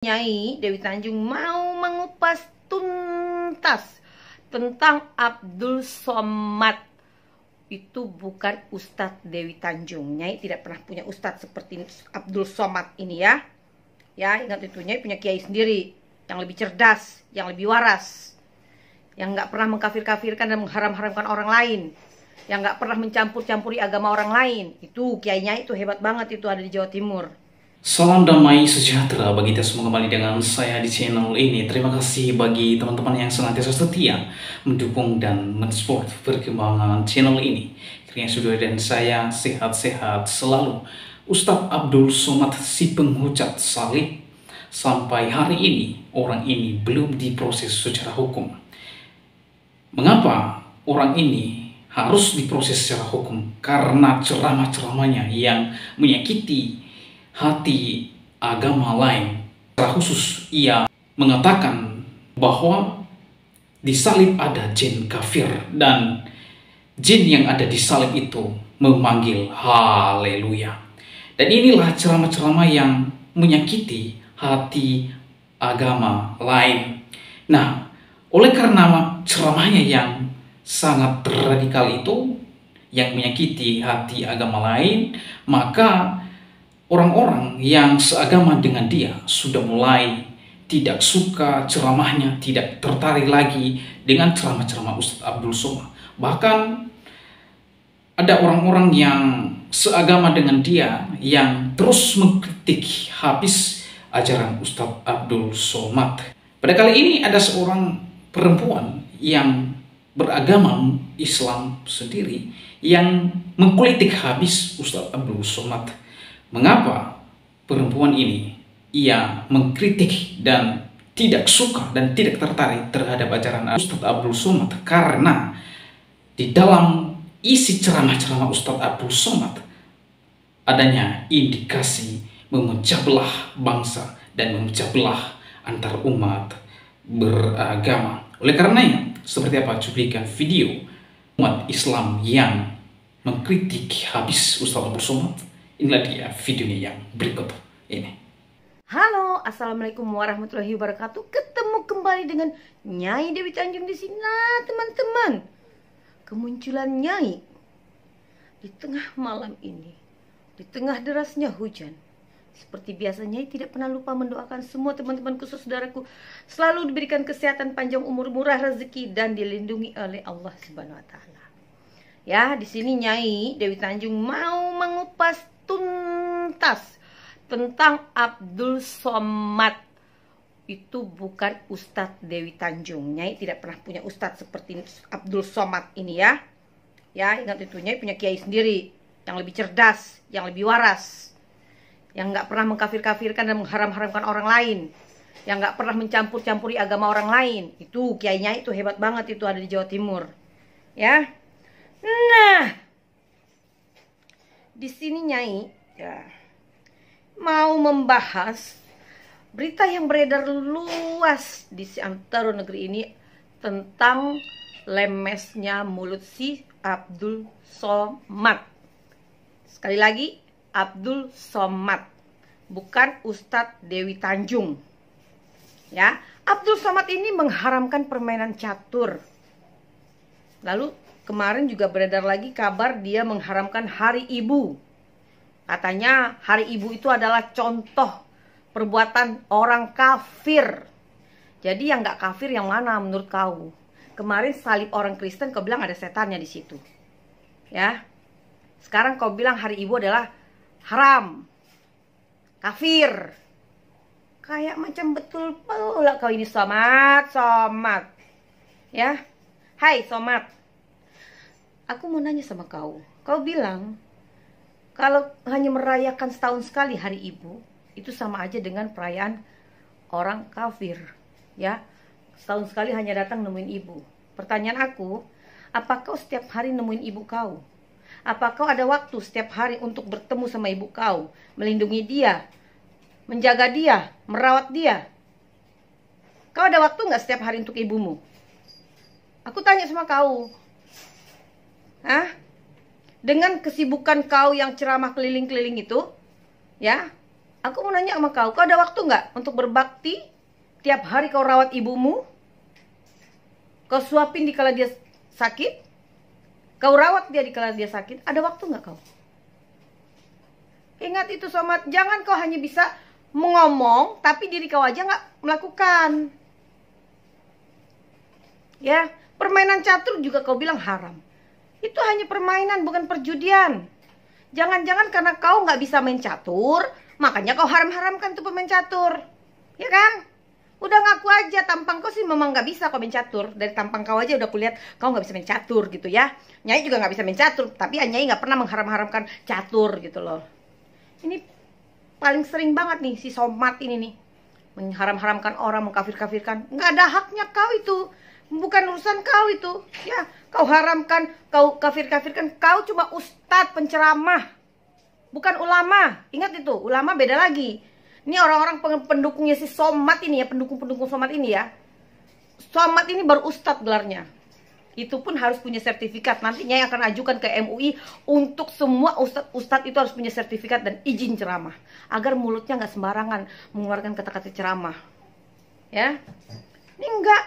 Nyai Dewi Tanjung mau mengupas tuntas tentang Abdul Somad. Itu bukan Ustadz Dewi Tanjung. Nyai tidak pernah punya Ustadz seperti Abdul Somad ini ya. Ya, ingat itu, Nyai punya kiai sendiri yang lebih cerdas, yang lebih waras, yang nggak pernah mengkafir-kafirkan dan mengharam-haramkan orang lain, yang nggak pernah mencampur-campuri agama orang lain. Itu kiai Nyai itu hebat banget, itu ada di Jawa Timur. Salam damai sejahtera bagi kita semua, kembali dengan saya di channel ini. Terima kasih bagi teman-teman yang senantiasa setia mendukung dan mensupport perkembangan channel ini. Kiranya sudah dan saya sehat-sehat selalu. Ustadz Abdul Somad si penghujat salib, sampai hari ini orang ini belum diproses secara hukum. Mengapa orang ini harus diproses secara hukum? Karena ceramah-ceramahnya yang menyakiti hati agama lain. Secara khusus ia mengatakan bahwa di salib ada jin kafir, dan jin yang ada di salib itu memanggil haleluya. Dan inilah ceramah-ceramah yang menyakiti hati agama lain. Nah, oleh karena ceramahnya yang sangat radikal itu, yang menyakiti hati agama lain, maka orang-orang yang seagama dengan dia sudah mulai tidak suka ceramahnya, tidak tertarik lagi dengan ceramah-ceramah Ustadz Abdul Somad. Bahkan ada orang-orang yang seagama dengan dia yang terus mengkritik habis ajaran Ustadz Abdul Somad. Pada kali ini ada seorang perempuan yang beragama Islam sendiri yang mengkritik habis Ustadz Abdul Somad. Mengapa perempuan ini ia mengkritik dan tidak suka dan tidak tertarik terhadap ajaran Ustadz Abdul Somad? Karena di dalam isi ceramah-ceramah Ustadz Abdul Somad adanya indikasi memecah belah bangsa dan memecah belah antar umat beragama. Oleh karenanya, seperti apa cuplikan video umat Islam yang mengkritik habis Ustadz Abdul Somad? Inilah dia videonya yang berikut ini. Halo, assalamualaikum warahmatullahi wabarakatuh. Ketemu kembali dengan Nyai Dewi Tanjung di sini, teman-teman. Kemunculan Nyai di tengah malam ini, di tengah derasnya hujan. Seperti biasa, Nyai tidak pernah lupa mendoakan semua teman-teman khusus saudaraku selalu diberikan kesehatan, panjang umur, murah rezeki, dan dilindungi oleh Allah Subhanahu Wa Taala. Ya, di sini Nyai Dewi Tanjung mau mengupas tuntas tentang Abdul Somad. Itu bukan Ustadz Dewi Tanjung. Nyai tidak pernah punya Ustadz seperti Abdul Somad ini ya. Ya, ingat itu, Nyai punya kiai sendiri yang lebih cerdas, yang lebih waras, yang nggak pernah mengkafir-kafirkan dan mengharam-haramkan orang lain, yang nggak pernah mencampur-campuri agama orang lain. Itu kiai Nyai itu hebat banget, itu ada di Jawa Timur. Ya. Nah, di sini Nyai ya mau membahas berita yang beredar luas di seantero negeri ini tentang lemesnya mulut si Abdul Somad. Sekali lagi, Abdul Somad, bukan Ustadz Dewi Tanjung. Ya, Abdul Somad ini mengharamkan permainan catur. Lalu kemarin juga beredar lagi kabar dia mengharamkan Hari Ibu. Katanya Hari Ibu itu adalah contoh perbuatan orang kafir. Jadi yang nggak kafir yang mana menurut kau? Kemarin salib orang Kristen kau bilang ada setannya di situ. Ya. Sekarang kau bilang Hari Ibu adalah haram, kafir. Kayak macam betul pula kau ini Somad. Ya. Hai Somad. Aku mau nanya sama kau. Kau bilang kalau hanya merayakan setahun sekali Hari Ibu itu sama aja dengan perayaan orang kafir, ya. Setahun sekali hanya datang nemuin ibu. Pertanyaan aku, apa kau setiap hari nemuin ibu kau? Apa kau ada waktu setiap hari untuk bertemu sama ibu kau, melindungi dia, menjaga dia, merawat dia? Kau ada waktu nggak setiap hari untuk ibumu? Aku tanya sama kau. Hah? Dengan kesibukan kau yang ceramah keliling-keliling itu, ya, Aku mau nanya sama kau ada waktu nggak untuk berbakti? Tiap hari kau rawat ibumu, kau suapin di kala dia sakit, kau rawat dia di kala dia sakit. Ada waktu nggak kau? Ingat itu somat, jangan kau hanya bisa mengomong, tapi diri kau aja nggak melakukan. Ya, permainan catur juga kau bilang haram. Itu hanya permainan, bukan perjudian. Jangan-jangan karena kau nggak bisa main catur, makanya kau haram-haramkan tuh pemain catur. Ya kan? Udah ngaku aja, tampang kau sih memang nggak bisa kau main catur. Dari tampang kau aja udah kulihat kau nggak bisa main catur gitu ya. Nyai juga nggak bisa main catur, tapi Nyai nggak pernah mengharam-haramkan catur gitu loh. Ini paling sering banget nih si somat ini nih, mengharam-haramkan orang, mengkafir-kafirkan. Nggak ada haknya kau itu, bukan urusan kau itu. Ya, kau haramkan, kau kafir-kafirkan. Kau cuma ustadz penceramah, bukan ulama. Ingat itu, ulama beda lagi. Ini orang-orang pendukungnya si somat ini ya, pendukung-pendukung somat ini ya. Somat ini baru ustadz gelarnya. Itu pun harus punya sertifikat. Nantinya yang akan ajukan ke MUI untuk semua ustadz itu harus punya sertifikat dan izin ceramah, agar mulutnya nggak sembarangan mengeluarkan kata-kata ceramah. Ya, ini enggak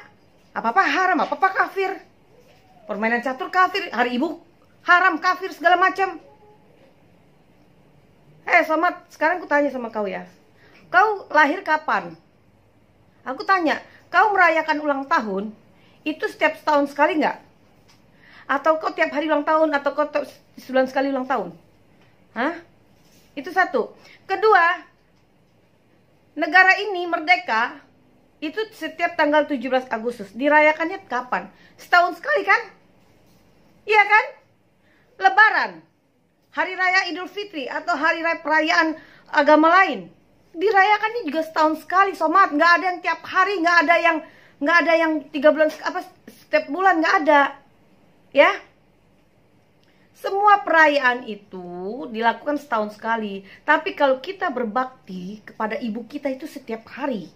apa-apa haram, apa-apa kafir. Permainan catur kafir, hari ibu haram, kafir, segala macam. Somat, sekarang aku tanya sama kau ya. Kau lahir kapan? Aku tanya, kau merayakan ulang tahun itu setiap setahun sekali nggak? Atau kau tiap hari ulang tahun? Atau kau sebulan sekali ulang tahun? Hah? Itu satu. Kedua, negara ini merdeka itu setiap tanggal 17 Agustus. Dirayakannya kapan? Setahun sekali kan? Iya kan? Lebaran, hari raya Idul Fitri, atau hari raya perayaan agama lain, dirayakannya juga setahun sekali somat. Nggak ada yang tiap hari, nggak ada yang 3 bulan setiap bulan, nggak ada. Ya, semua perayaan itu dilakukan setahun sekali. Tapi kalau kita berbakti kepada ibu kita itu setiap hari,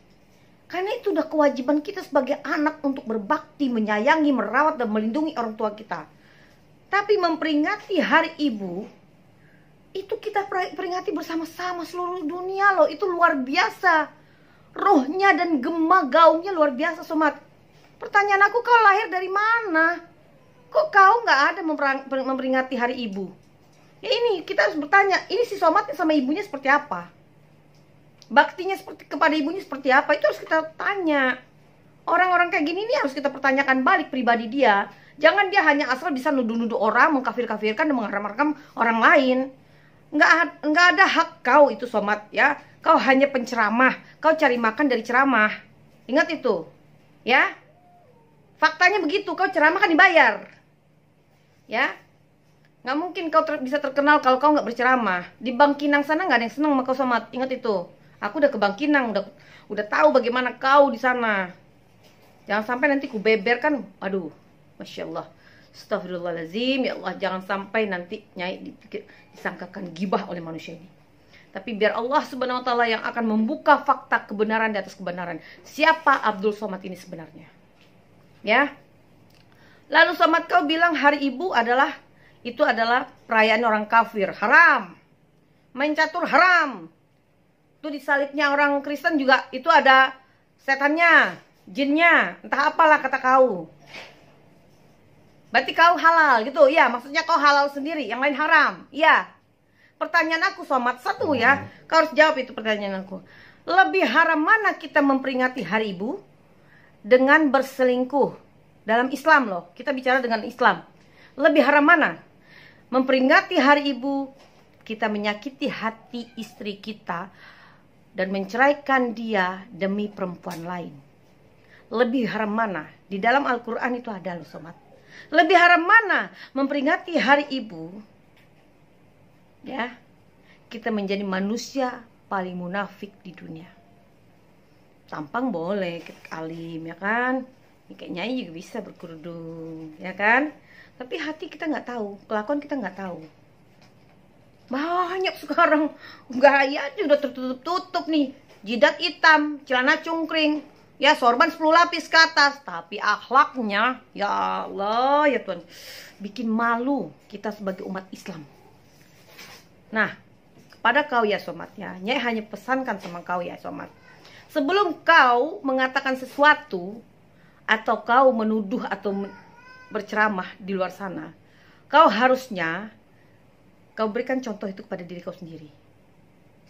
karena itu udah kewajiban kita sebagai anak untuk berbakti, menyayangi, merawat dan melindungi orang tua kita. Tapi memperingati hari ibu itu kita peringati bersama-sama seluruh dunia loh. Itu luar biasa. Rohnya dan gema gaungnya luar biasa somat. Pertanyaan aku, kau lahir dari mana? Kok kau nggak ada memperingati hari ibu? Ya ini kita harus bertanya, ini si somatnya sama ibunya seperti apa? Baktinya seperti kepada ibunya seperti apa? Itu harus kita tanya. Orang-orang kayak gini nih harus kita pertanyakan balik pribadi dia. Jangan dia hanya asal bisa nuduh-nuduh orang, mengkafir-kafirkan dan mengharam-haramkan orang lain. Nggak ada hak kau itu somat ya. Kau hanya penceramah, kau cari makan dari ceramah. Ingat itu ya. Faktanya begitu, kau ceramah kan dibayar. Ya, nggak mungkin kau bisa terkenal kalau kau nggak berceramah. Di Bangkinang sana nggak ada yang senang sama kau somat. Ingat itu. Aku udah ke Bangkinang, udah tahu bagaimana kau di sana. Jangan sampai nanti ku beberkan. Aduh, Masya Allah, astagfirullahaladzim, ya Allah, jangan sampai nanti Nyai disangkakan gibah oleh manusia ini. Tapi biar Allah Subhanahu wa Ta'ala yang akan membuka fakta kebenaran di atas kebenaran. Siapa Abdul Somad ini sebenarnya? Ya. Lalu Somad kau bilang hari ibu adalah perayaan orang kafir, haram. Main catur haram. Itu di salibnya orang Kristen juga itu ada setannya, jinnya, entah apalah kata kau. Berarti kau halal gitu, ya? Maksudnya kau halal sendiri, yang lain haram, iya? Pertanyaan aku somat satu ya, kau harus jawab itu pertanyaan aku. Lebih haram mana kita memperingati hari ibu dengan berselingkuh dalam Islam loh? Kita bicara dengan Islam. Lebih haram mana? Memperingati hari ibu, kita menyakiti hati istri kita dan menceraikan dia demi perempuan lain. Lebih haram mana? Di dalam Al-Quran itu ada loh somat. Lebih haram mana memperingati hari ibu, ya, kita menjadi manusia paling munafik di dunia. Tampang boleh alim ya kan, kayak Nyai juga bisa berkerudung ya kan, tapi hati kita nggak tahu, kelakuan kita nggak tahu. Banyak sekarang gayanya udah tertutup-tutup nih, jidat hitam, celana cungkring, ya sorban 10 lapis ke atas, tapi akhlaknya ya Allah ya Tuhan, bikin malu kita sebagai umat Islam. Nah, kepada kau ya somat ya. Nyai hanya pesankan sama kau ya somat. Sebelum kau mengatakan sesuatu atau kau menuduh atau berceramah di luar sana, kau harusnya kau berikan contoh itu kepada diri kau sendiri.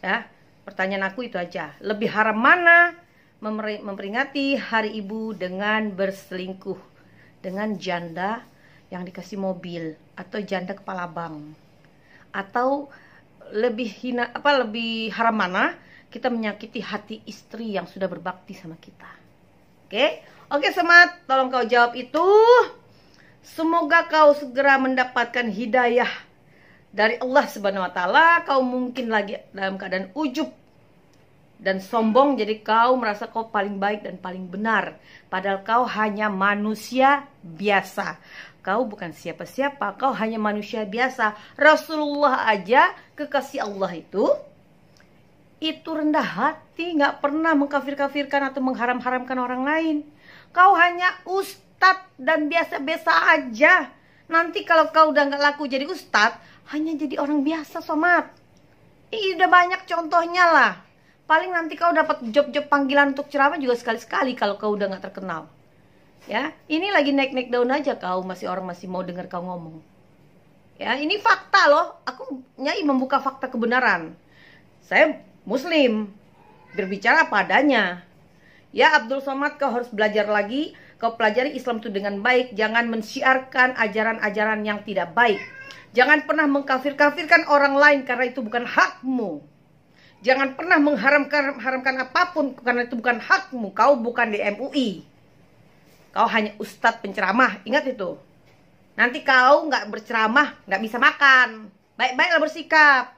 Ya, pertanyaan aku itu aja. Lebih haram mana memperingati hari ibu dengan berselingkuh dengan janda yang dikasih mobil atau janda kepala bank? Atau lebih lebih haram mana kita menyakiti hati istri yang sudah berbakti sama kita? Oke somat, tolong kau jawab itu. Semoga kau segera mendapatkan hidayah dari Allah Subhanahu wa taala. Kau mungkin lagi dalam keadaan ujub dan sombong, jadi kau merasa kau paling baik dan paling benar, padahal kau hanya manusia biasa. Kau bukan siapa-siapa, kau hanya manusia biasa. Rasulullah aja, kekasih Allah itu rendah hati, nggak pernah mengkafir-kafirkan atau mengharam-haramkan orang lain. Kau hanya ustadz dan biasa-biasa aja. Nanti kalau kau udah nggak laku jadi ustadz, hanya jadi orang biasa somat. Udah banyak contohnya lah. Paling nanti kau dapat job-job panggilan untuk ceramah juga sekali-sekali kalau kau udah nggak terkenal. Ya, ini lagi naik-naik daun aja kau, orang masih mau dengar kau ngomong. Ya, ini fakta loh. Aku Nyai membuka fakta kebenaran. Saya Muslim, berbicara padanya. Ya Abdul Somad, kau harus belajar lagi. Kau pelajari Islam itu dengan baik. Jangan mensiarkan ajaran-ajaran yang tidak baik. Jangan pernah mengkafir-kafirkan orang lain karena itu bukan hakmu. Jangan pernah mengharamkan apapun karena itu bukan hakmu. Kau bukan di MUI. Kau hanya ustadz penceramah. Ingat itu. Nanti kau nggak berceramah, nggak bisa makan. Baik-baiklah bersikap.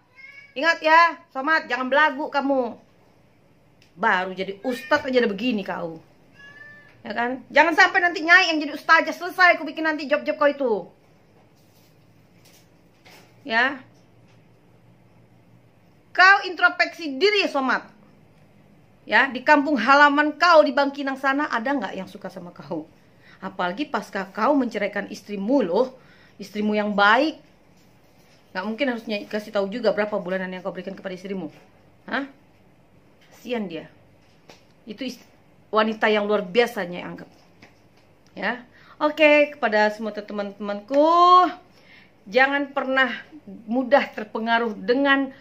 Ingat ya, Somad, jangan belagu kamu. Baru jadi ustadz aja udah begini kau. Ya kan? Jangan sampai nanti Nyai yang jadi ustazah. Selesai aku bikin nanti job-job kau itu. Ya. Kau introspeksi diri Somad. Ya, di kampung halaman kau di Bangkinang sana ada nggak yang suka sama kau? Apalagi pasca kau menceraikan istrimu loh, istrimu yang baik. Nggak mungkin harusnya kasih tahu juga berapa bulanan yang kau berikan kepada istrimu. Hah? Kasian dia. Itu wanita yang luar biasanya anggap. Ya. Oke, kepada semua teman-temanku, jangan pernah mudah terpengaruh dengan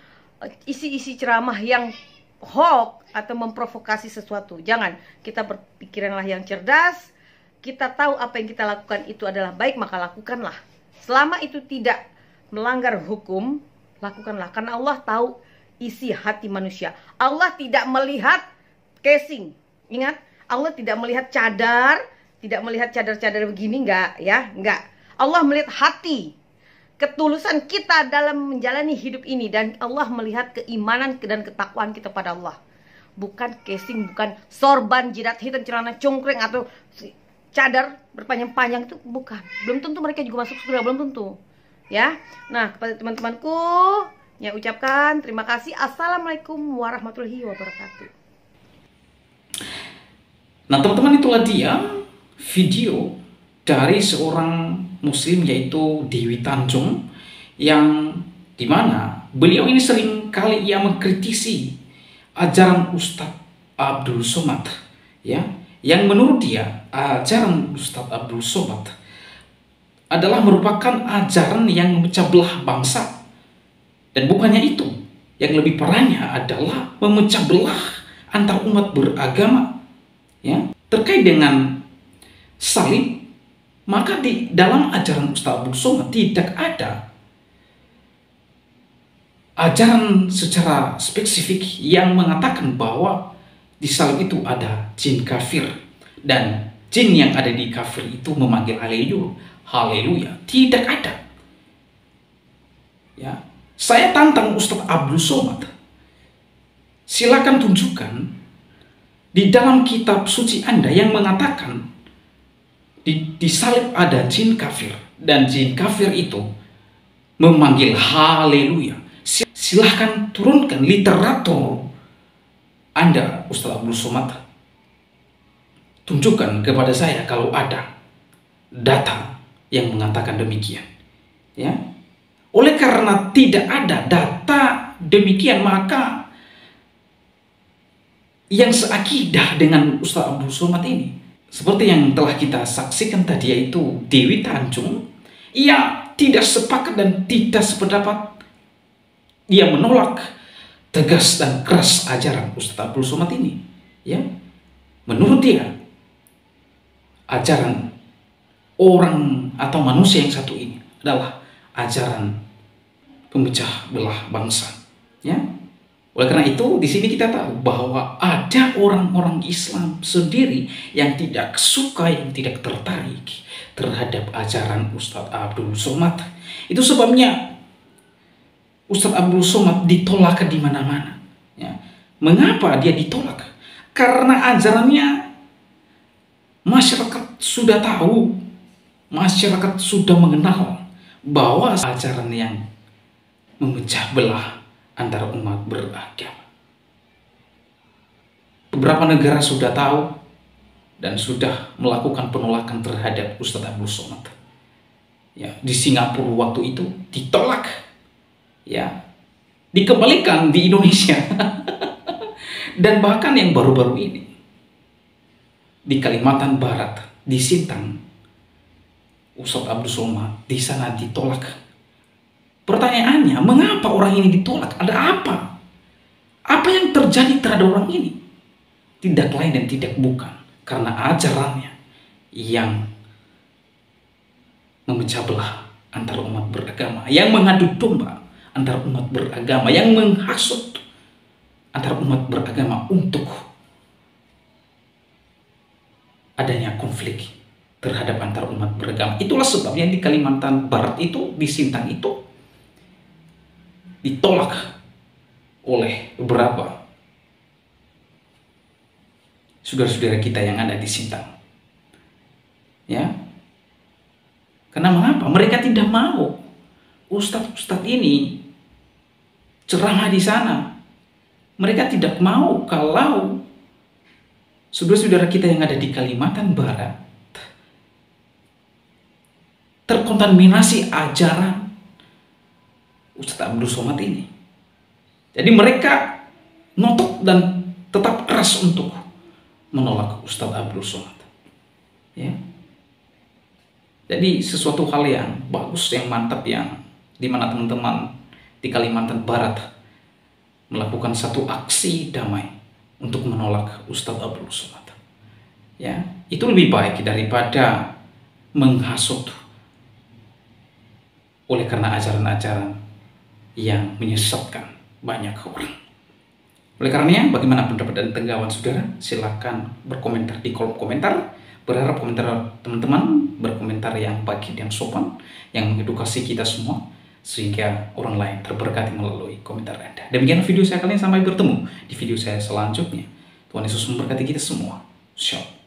isi-isi ceramah yang hoax atau memprovokasi sesuatu. Jangan, kita berpikiranlah yang cerdas. Kita tahu apa yang kita lakukan itu adalah baik, maka lakukanlah. Selama itu tidak melanggar hukum, lakukanlah. Karena Allah tahu isi hati manusia. Allah tidak melihat casing. Ingat, Allah tidak melihat cadar, tidak melihat cadar-cadar begini, enggak ya, enggak. Allah melihat hati, ketulusan kita dalam menjalani hidup ini, dan Allah melihat keimanan dan ketakwaan kita pada Allah. Bukan casing, bukan sorban, jidat hitam, celana cungkring atau cadar berpanjang-panjang, itu bukan. Belum tentu mereka juga masuk surga, belum tentu. Ya. Nah, kepada teman-temanku, saya ucapkan terima kasih. Assalamualaikum warahmatullahi wabarakatuh. Nah, teman-teman, itulah dia video dari seorang muslim yaitu Dewi Tanjung, yang dimana beliau ini sering kali ia mengkritisi ajaran Ustadz Abdul Somad, ya, yang menurut dia ajaran Ustadz Abdul Somad adalah merupakan ajaran yang memecah belah bangsa, dan bukannya itu, yang lebih parahnya adalah memecah belah antar umat beragama, ya, terkait dengan salib. Maka di dalam ajaran Ustadz Abdul Somad tidak ada ajaran secara spesifik yang mengatakan bahwa di salib itu ada jin kafir dan jin yang ada di kafir itu memanggil haleluya. Tidak ada. Ya, saya tantang Ustadz Abdul Somad. Silakan tunjukkan di dalam kitab suci Anda yang mengatakan di salib ada jin kafir dan jin kafir itu memanggil haleluya. Silahkan turunkan literatur Anda, Ustadz Abdul Somad. Tunjukkan kepada saya kalau ada data yang mengatakan demikian. Ya. Oleh karena tidak ada data demikian, maka yang seakidah dengan Ustadz Abdul Somad ini, seperti yang telah kita saksikan tadi, yaitu Dewi Tanjung, ia tidak sepakat dan tidak sependapat. Ia menolak tegas dan keras ajaran Ustadz Abdul Somad ini. Ya, menurut dia, ajaran orang atau manusia yang satu ini adalah ajaran pemecah belah bangsa. Ya, oleh karena itu di sini kita tahu bahwa ada orang-orang Islam sendiri yang tidak suka, yang tidak tertarik terhadap ajaran Ustadz Abdul Somad. Itu sebabnya Ustadz Abdul Somad ditolak di mana-mana. Ya. Mengapa dia ditolak? Karena ajarannya masyarakat sudah tahu, masyarakat sudah mengenal bahwa ajaran yang memecah belah antara umat beragama. Beberapa negara sudah tahu dan sudah melakukan penolakan terhadap Ustadz Abdul Somad. Ya, di Singapura waktu itu ditolak. Ya, dikembalikan di Indonesia. Dan bahkan yang baru-baru ini di Kalimantan Barat, di Sintang, Ustadz Abdul Somad di sana ditolak. Pertanyaannya, mengapa orang ini ditolak? Ada apa? Apa yang terjadi terhadap orang ini? Tidak lain dan tidak bukan karena ajarannya yang memecah belah antara umat beragama, yang mengadu domba antara umat beragama, yang menghasut antara umat beragama untuk adanya konflik terhadap antar umat beragama. Itulah sebabnya di Kalimantan Barat itu, di Sintang itu, ditolak oleh beberapa saudara-saudara kita yang ada di Sintang. Ya, karena mengapa? Mereka tidak mau ustadz-ustadz ini ceramah di sana. Mereka tidak mau kalau saudara-saudara kita yang ada di Kalimantan Barat terkontaminasi ajaran Ustadz Abdul Somad ini. Jadi mereka ngotot dan tetap keras untuk menolak Ustadz Abdul Somad. Ya. Jadi sesuatu hal yang bagus, yang mantap, yang dimana teman-teman di Kalimantan Barat melakukan satu aksi damai untuk menolak Ustadz Abdul Somad. Ya, itu lebih baik daripada menghasut oleh karena ajaran-ajaran yang menyesatkan banyak orang. Oleh karenanya, bagaimana pendapat dan tanggapan saudara? Silakan berkomentar di kolom komentar. Berharap komentar teman-teman berkomentar yang baik dan sopan, yang mengedukasi kita semua, sehingga orang lain terberkati melalui komentar Anda. Demikian video saya kali ini, sampai bertemu di video saya selanjutnya. Tuhan Yesus memberkati kita semua. Shalom.